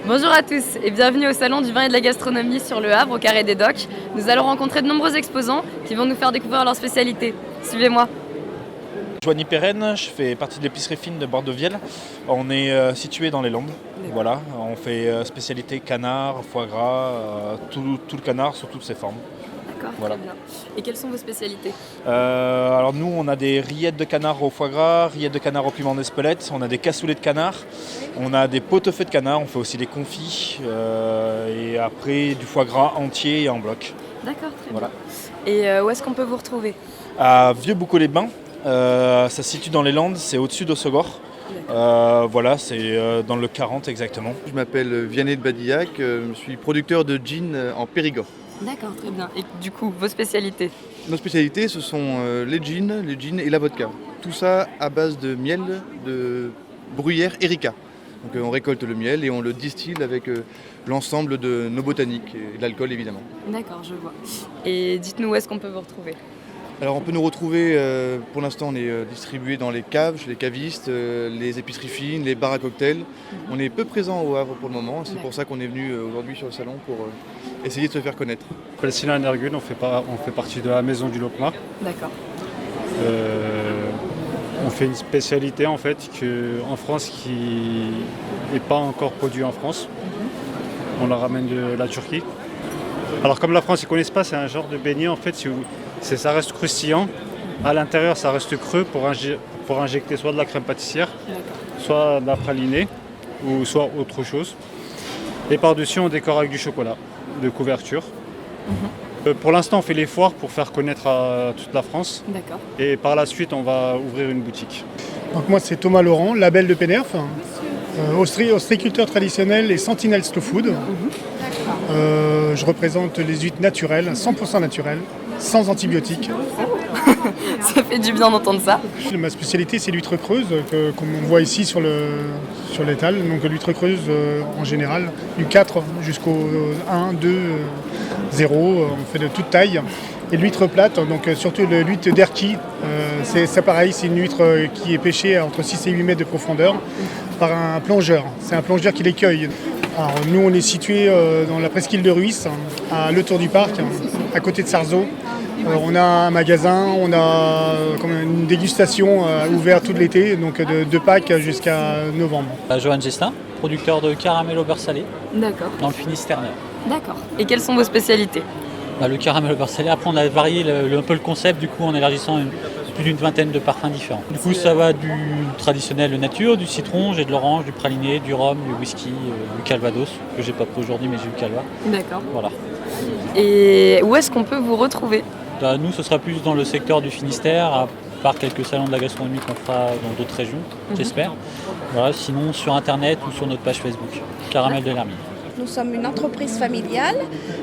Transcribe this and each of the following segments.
Bonjour à tous et bienvenue au Salon du vin et de la gastronomie sur Le Havre, au Carré des Docks. Nous allons rencontrer de nombreux exposants qui vont nous faire découvrir leurs spécialités. Suivez-moi. Joanie Perrenne, je fais partie de l'épicerie fine de Bordeaux-Viel. On est situé dans les Landes. Voilà, on fait spécialité canard, foie gras, tout le canard sous toutes ses formes. D'accord, Voilà. très bien. Et quelles sont vos spécialités? Alors nous, on a des rillettes de canard au foie gras, rillettes de canard au piment d'Espelette, on a des cassoulets de canard, on a des pot-au-feu de canard, on fait aussi des confits et après du foie gras entier et en bloc. D'accord, très Voilà. bien. Et où est-ce qu'on peut vous retrouver? À Vieux-Boucau-les-Bains, ça se situe dans les Landes, c'est au-dessus d'Ossegor. Voilà, c'est dans le 40 exactement. Je m'appelle Vianney de Badillac, je suis producteur de gin en Périgord. D'accord, très bien. Et du coup, vos spécialités? Nos spécialités, ce sont les gins et la vodka. Tout ça à base de miel, de bruyère Erika. Donc on récolte le miel et on le distille avec l'ensemble de nos botaniques et de l'alcool évidemment. D'accord, je vois. Et dites-nous où est-ce qu'on peut vous retrouver? Alors on peut nous retrouver, pour l'instant on est distribué dans les caves, chez les cavistes, les épiceries fines, les bars à cocktails. On est peu présent au Havre pour le moment, c'est pour ça qu'on est venu aujourd'hui sur le salon pour essayer de se faire connaître. Je m'appelle Sylvain Nergun, on fait partie de la maison du Lopma. D'accord. On fait une spécialité en fait en France qui n'est pas encore produit en France. On la ramène de la Turquie. Alors comme la France ils connaissent pas, c'est un genre de beignet en fait, ça reste croustillant. À l'intérieur ça reste creux pour injecter soit de la crème pâtissière, soit de la pralinée ou soit autre chose. Et par-dessus on décore avec du chocolat de couverture. Pour l'instant on fait les foires pour faire connaître à toute la France. D'accord. Et par la suite on va ouvrir une boutique. Donc moi c'est Thomas Laurent, label de Pénerf, ostréiculteur traditionnel et Sentinel Slow Food. Je représente les huîtres naturelles, 100% naturelles, sans antibiotiques. Ça fait du bien d'entendre ça. Ma spécialité c'est l'huître creuse, comme on voit ici sur l'étal. Donc l'huître creuse en général, du 4 jusqu'au 1, 2, 0, on fait de toute taille. Et l'huître plate, donc surtout l'huître d'Erquy, c'est pareil, c'est une huître qui est pêchée entre 6 et 8 mètres de profondeur par un plongeur. C'est un plongeur qui les cueille. Alors, nous on est situé dans la presqu'île de Ruisse, à Le Tour du Parc, à côté de Sarzeau. On a un magasin, on a une dégustation ouverte tout l'été, donc de Pâques jusqu'à novembre. Johan Gestin, producteur de caramel au beurre salé D'accord. dans le Finistère. D'accord. Et quelles sont vos spécialités? Le caramel au beurre salé, après on a varié un peu le concept du coup en élargissant plus d'une vingtaine de parfums différents. Du coup ça va du traditionnel nature, du citron, j'ai de l'orange, du praliné, du rhum, du whisky, du calvados, que j'ai pas pris aujourd'hui mais j'ai eu calva. D'accord. Voilà. Et où est-ce qu'on peut vous retrouver? Nous ce sera plus dans le secteur du Finistère, à part quelques salons de la gastronomie qu'on fera dans d'autres régions, j'espère. Voilà, sinon sur internet ou sur notre page Facebook, Caramel de l'Hermine. Nous sommes une entreprise familiale,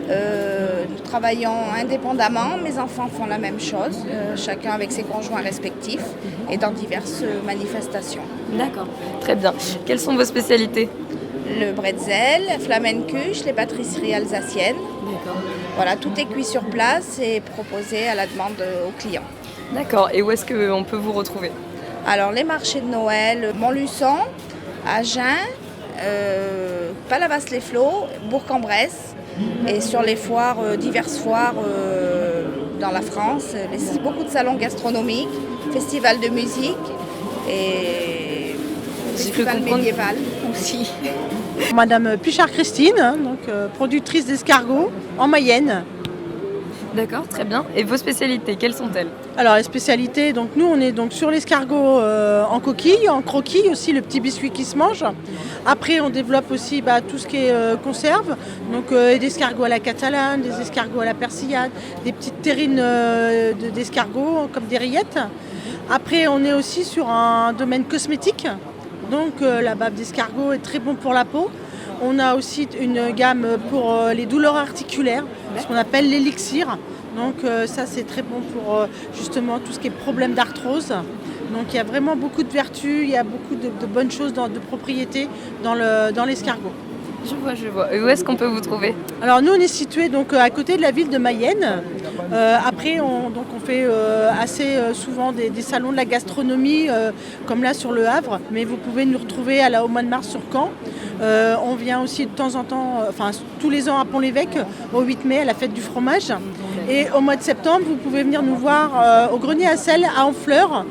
nous travaillons indépendamment, mes enfants font la même chose, chacun avec ses conjoints respectifs et dans diverses manifestations. D'accord, très bien. Quelles sont vos spécialités? Le bretzel, flamencuche, les pâtisseries alsaciennes. D'accord. Voilà, tout est cuit sur place et proposé à la demande aux clients. D'accord, et où est-ce qu'on peut vous retrouver? Alors les marchés de Noël, Montluçon, Agen, Palavas-les-Flots, Bourg-en-Bresse et sur les foires, diverses foires dans la France, beaucoup de salons gastronomiques, festivals de musique et festival médiéval aussi. Madame Puchard-Christine, donc, productrice d'escargots en Mayenne. D'accord, très bien. Et vos spécialités, quelles sont-elles? Alors les spécialités, donc nous on est donc sur l'escargot en coquille, en croquille aussi, le petit biscuit qui se mange. Après on développe aussi tout ce qui est conserve, donc des escargots à la catalane, des escargots à la persillade, des petites terrines d'escargots comme des rillettes. Après on est aussi sur un domaine cosmétique, donc la bave d'escargot est très bon pour la peau. On a aussi une gamme pour les douleurs articulaires, ce qu'on appelle l'élixir. Donc ça c'est très bon pour justement tout ce qui est problème d'arthrose. Donc il y a vraiment beaucoup de vertus, il y a beaucoup de bonnes choses, de propriétés dans l'escargot. Je vois. Et où est-ce qu'on peut vous trouver? Alors nous on est situé donc à côté de la ville de Mayenne. Après on fait assez souvent des salons de la gastronomie comme là sur le Havre, mais vous pouvez nous retrouver au mois de mars sur Caen. On vient aussi de temps en temps, tous les ans à Pont-l'Évêque au 8 mai à la fête du fromage. Et au mois de septembre vous pouvez venir nous voir au Grenier à Sel à Honfleur.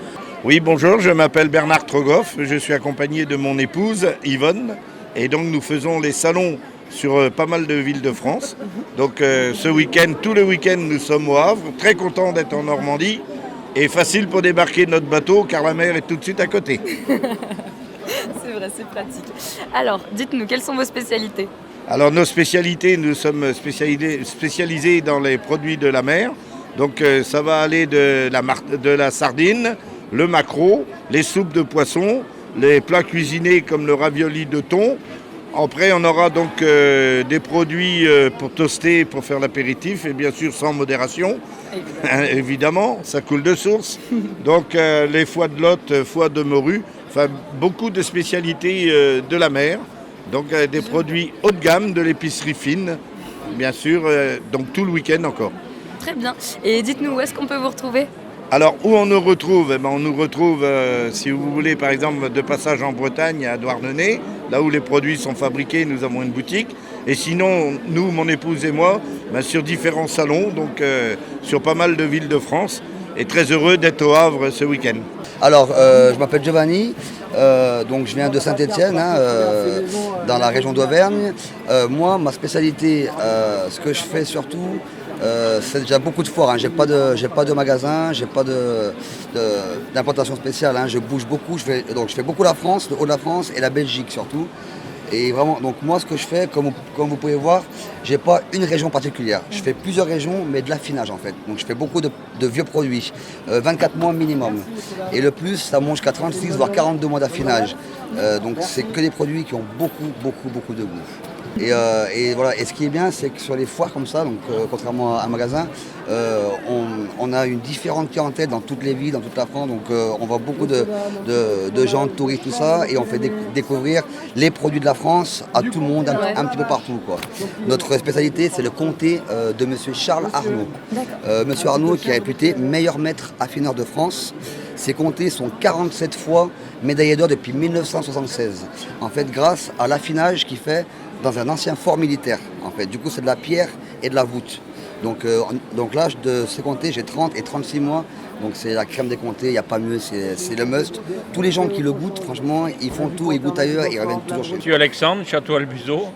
Oui, bonjour, je m'appelle Bernard Trogoff, je suis accompagné de mon épouse Yvonne et donc nous faisons les salons sur pas mal de villes de France. Donc ce week-end, tout le week-end nous sommes au Havre, très contents d'être en Normandie et facile pour débarquer notre bateau car la mer est tout de suite à côté. C'est vrai, c'est pratique. Alors, dites-nous, quelles sont vos spécialités? Alors nos spécialités, nous sommes spécialisés dans les produits de la mer. Donc ça va aller de la sardine, le maquereau, les soupes de poisson, les plats cuisinés comme le ravioli de thon. Après, on aura donc des produits pour toaster, pour faire l'apéritif, et bien sûr sans modération. Évidemment, ça coule de source. Donc les foies de lotte, foies de morue, enfin beaucoup de spécialités de la mer. Donc des produits haut de gamme, de l'épicerie fine, bien sûr, donc tout le week-end encore. Très bien. Et dites-nous, où est-ce qu'on peut vous retrouver? Alors, où on nous retrouve? On nous retrouve, si vous voulez, par exemple, de passage en Bretagne, à Douarnenez, là où les produits sont fabriqués, nous avons une boutique. Et sinon, nous, mon épouse et moi, sur différents salons, donc sur pas mal de villes de France. Et très heureux d'être au Havre ce week-end. Alors, je m'appelle Giovanni, donc je viens de Saint-Étienne, dans la région d'Auvergne. Moi, ma spécialité, ce que je fais surtout, c'est déjà beaucoup de foires. J'ai pas de magasin, j'ai pas d'implantation spéciale. Je bouge beaucoup. Je fais beaucoup la France, le haut de la France et la Belgique surtout. Et vraiment, donc moi, ce que je fais, comme vous pouvez voir, j'ai pas une région particulière. Je fais plusieurs régions, mais de l'affinage en fait. Donc je fais beaucoup de vieux produits, 24 mois minimum. Et le plus, ça monte jusqu'à 36 voire 42 mois d'affinage. Donc c'est que des produits qui ont beaucoup de goût. Et voilà. Et ce qui est bien, c'est que sur les foires comme ça, donc contrairement à un magasin, on a une différente clientèle dans toutes les villes, dans toute la France. Donc on voit beaucoup de gens, de touristes, tout ça, et on fait découvrir les produits de la France à tout le monde, un petit peu partout, quoi. Notre spécialité, c'est le comté de Monsieur Charles Arnaud. Monsieur Arnaud, qui est réputé meilleur maître affineur de France. Ces comtés sont 47 fois médaillés d'or depuis 1976. En fait, grâce à l'affinage qu'il fait dans un ancien fort militaire. En fait, du coup, c'est de la pierre et de la voûte. Donc l'âge de ce comté, j'ai 30 et 36 mois. Donc c'est la crème des comtés, il n'y a pas mieux, c'est le must. Tous les gens qui le goûtent, franchement, ils font tout, ils goûtent ailleurs, ils reviennent toujours chez eux. Je suis Alexandre, Château Albuseau.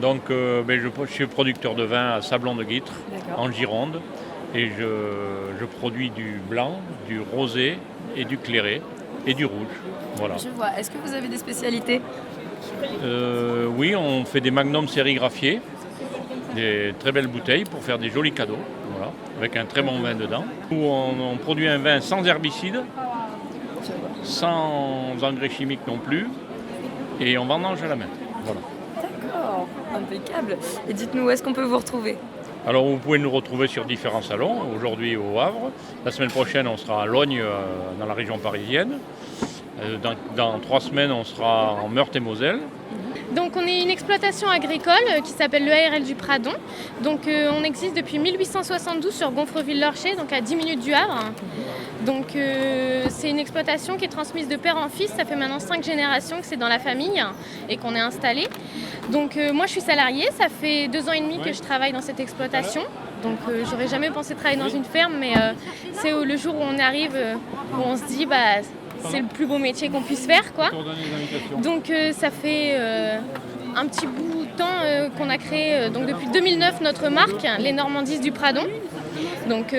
Donc je suis producteur de vin à Sablon de Guitre, en Gironde. Et je produis du blanc, du rosé et du clairé et du rouge. Voilà. Je vois. Est-ce que vous avez des spécialités? Oui, on fait des magnums sérigraphiés, des très belles bouteilles pour faire des jolis cadeaux, voilà, avec un très bon vin dedans. On produit un vin sans herbicides, sans engrais chimiques non plus, et on vendange à la main. Voilà. D'accord, impeccable. Et dites-nous, où est-ce qu'on peut vous retrouver? Alors vous pouvez nous retrouver sur différents salons, aujourd'hui au Havre. La semaine prochaine, on sera à Logne, dans la région parisienne. Dans 3 semaines, on sera en Meurthe-et-Moselle. Donc on est une exploitation agricole qui s'appelle le ARL du Pradon. Donc on existe depuis 1872 sur Gonfreville-Lorcher, donc à 10 minutes du Havre. Donc c'est une exploitation qui est transmise de père en fils. Ça fait maintenant 5 générations que c'est dans la famille et qu'on est installé. Donc moi je suis salariée, ça fait 2 ans et demi que je travaille dans cette exploitation. Donc j'aurais jamais pensé travailler dans une ferme, mais c'est le jour où on arrive, où on se dit c'est le plus beau métier qu'on puisse faire, quoi. Donc ça fait un petit bout de temps qu'on a créé donc depuis 2009 notre marque, les Normandises du Pradon. Donc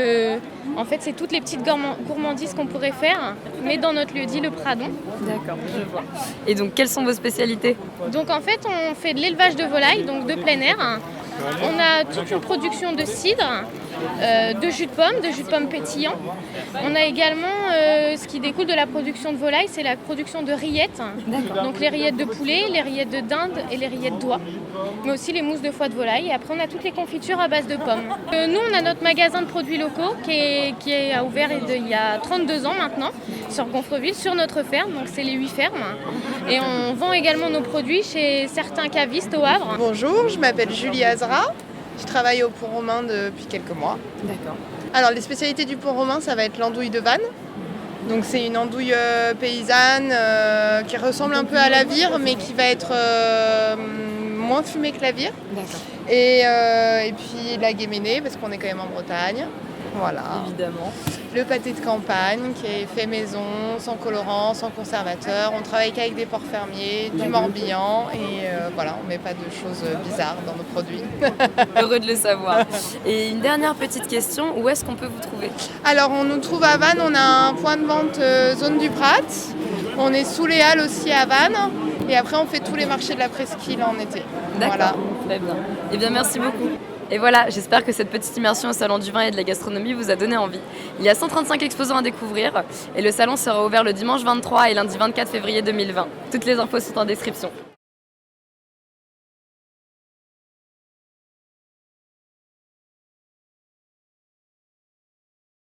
en fait c'est toutes les petites gourmandises qu'on pourrait faire, mais dans notre lieu-dit le Pradon. D'accord, je vois. Et donc quelles sont vos spécialités? Donc en fait on fait de l'élevage de volailles, donc de plein air. On a toute une production de cidre de jus de pomme pétillant. On a également ce qui découle de la production de volaille, c'est la production de rillettes. Donc les rillettes de poulet, les rillettes de dinde et les rillettes d'oie, mais aussi les mousses de foie de volaille. Et après on a toutes les confitures à base de pommes. Nous on a notre magasin de produits locaux qui a ouvert il y a 32 ans maintenant sur Gonfreville, sur notre ferme, donc c'est les 8 fermes. Et on vend également nos produits chez certains cavistes au Havre. Bonjour, je m'appelle Julie Azra. Je travaille au Pont Romain depuis quelques mois. D'accord. Alors les spécialités du Pont Romain, ça va être l'andouille de Vannes. Donc c'est une andouille paysanne qui ressemble un peu à la vire, mais qui va être moins fumée que la vire. D'accord. Et puis la guéménée, parce qu'on est quand même en Bretagne. Voilà. Évidemment. Le pâté de campagne qui est fait maison, sans colorant, sans conservateur. On travaille qu'avec des porcs fermiers, du Morbihan et voilà, on met pas de choses bizarres dans nos produits. Heureux de le savoir. Et une dernière petite question, où est-ce qu'on peut vous trouver? Alors on nous trouve à Vannes, on a un point de vente zone du Prat. On est sous les Halles aussi à Vannes. Et après on fait tous les marchés de la presqu'île en été. D'accord, Voilà. très bien. Eh bien merci beaucoup. Et voilà, j'espère que cette petite immersion au Salon du vin et de la gastronomie vous a donné envie. Il y a 135 exposants à découvrir et le salon sera ouvert le dimanche 23 et lundi 24 février 2020. Toutes les infos sont en description.